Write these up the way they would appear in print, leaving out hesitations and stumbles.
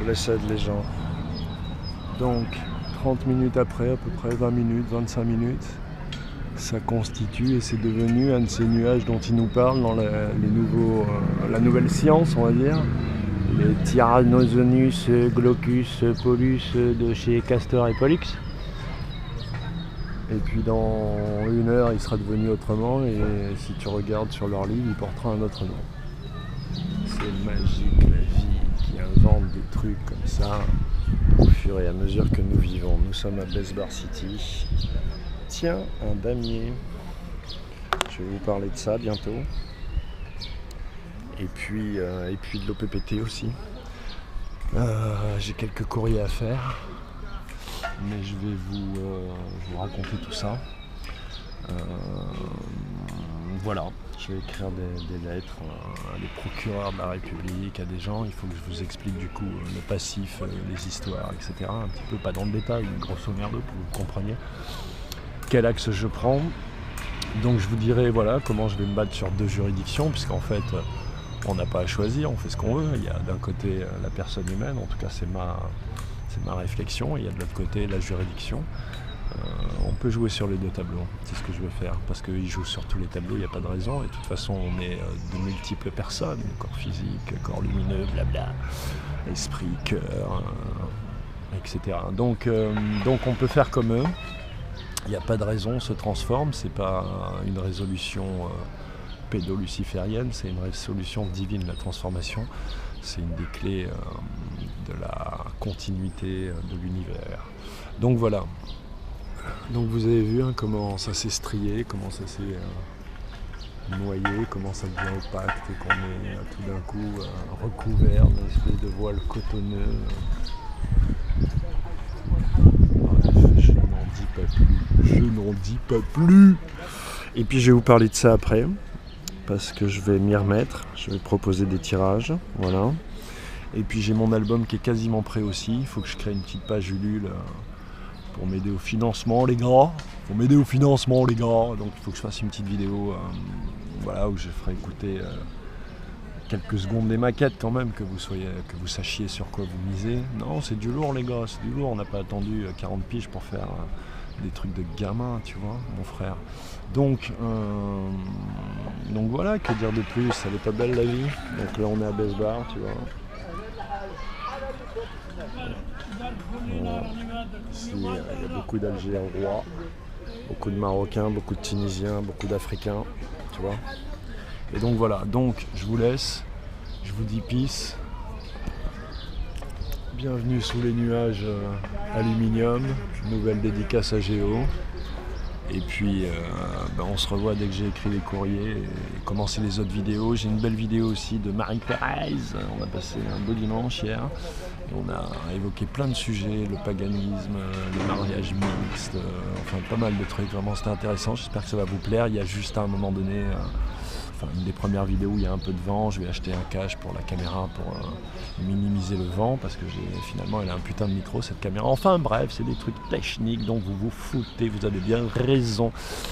Blessed les gens. Donc 30 minutes après, à peu près 20 minutes, 25 minutes, ça constitue et c'est devenu un de ces nuages dont il nous parle dans la nouvelle science, on va dire. Les Tyrannosaurus glaucus polus de chez Castor et Pollux. Et puis dans 1 heure, il sera devenu autrement et si tu regardes sur leur livre, il portera un autre nom. C'est magique la vie qui invente des trucs comme ça au fur et à mesure que nous vivons. Nous sommes à Besbar City. Tiens, un damier. Je vais vous parler de ça bientôt. Et puis de l'OPPT aussi. J'ai quelques courriers à faire. Mais je vais vous raconter tout ça. Voilà, je vais écrire des lettres à des procureurs de la République, à des gens. Il faut que je vous explique du coup le passif, les histoires, etc. Un petit peu, pas dans le détail, mais grosso merdo pour que vous compreniez quel axe je prends. Donc je vous dirai voilà comment je vais me battre sur 2 juridictions, puisqu'en fait on n'a pas à choisir, on fait ce qu'on veut. Il y a d'un côté la personne humaine, en tout cas c'est ma réflexion, et il y a de l'autre côté la juridiction. On peut jouer sur les 2 tableaux, c'est ce que je vais faire, parce qu'ils jouent sur tous les tableaux, il n'y a pas de raison, et de toute façon on est de multiples personnes, corps physique, corps lumineux, blabla, esprit, cœur, etc. Donc on peut faire comme eux, il n'y a pas de raison, on se transforme, c'est pas une résolution pédo-luciférienne, c'est une résolution divine, la transformation, c'est une des clés de la continuité de l'univers. Donc voilà. Donc vous avez vu comment ça s'est strié, comment ça s'est noyé, comment ça devient opaque et qu'on est tout d'un coup recouvert d'une espèce de voile cotonneux. Bref, je n'en dis pas plus. Et puis je vais vous parler de ça après, parce que je vais m'y remettre, je vais proposer des tirages, voilà. Et puis j'ai mon album qui est quasiment prêt aussi, il faut que je crée une petite page Ulule pour m'aider au financement les gars, donc il faut que je fasse une petite vidéo voilà, où je ferai écouter quelques secondes des maquettes quand même, que vous sachiez sur quoi vous misez. Non, c'est du lourd les gars, c'est du lourd, on n'a pas attendu 40 piges pour faire des trucs de gamin, tu vois, mon frère. Donc voilà, que dire de plus, elle est pas belle la vie. Donc là on est à Besbar, tu vois. Ici, il y a beaucoup d'Algérois, beaucoup de Marocains, beaucoup de Tunisiens, beaucoup d'Africains, tu vois. Et donc voilà, donc je vous laisse, je vous dis peace. Bienvenue sous les nuages aluminium, nouvelle dédicace à Géo. Et puis on se revoit dès que j'ai écrit les courriers et commencé les autres vidéos. J'ai une belle vidéo aussi de Marie-Thérèse. On a passé un beau dimanche hier. Et on a évoqué plein de sujets, le paganisme, le mariage mixte, enfin pas mal de trucs. Vraiment c'était intéressant, j'espère que ça va vous plaire. Il y a juste à un moment donné, une des premières vidéos où il y a un peu de vent. Je vais acheter un cache pour la caméra pour minimiser le vent, parce que finalement elle a un putain de micro cette caméra. Enfin bref, c'est des trucs techniques dont vous vous foutez, vous avez bien raison.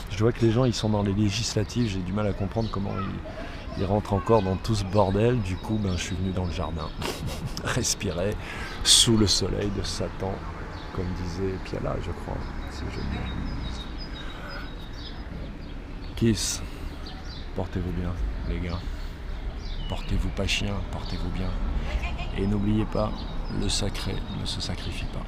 Je vois que les gens ils sont dans les législatives, j'ai du mal à comprendre comment ils rentrent encore dans tout ce bordel. Du coup je suis venu dans le jardin respirer sous le soleil de Satan, comme disait Piala, je crois, c'est joli. Kiss. Portez-vous bien, les gars. Portez-vous pas chien, portez-vous bien. Et n'oubliez pas, le sacré ne se sacrifie pas.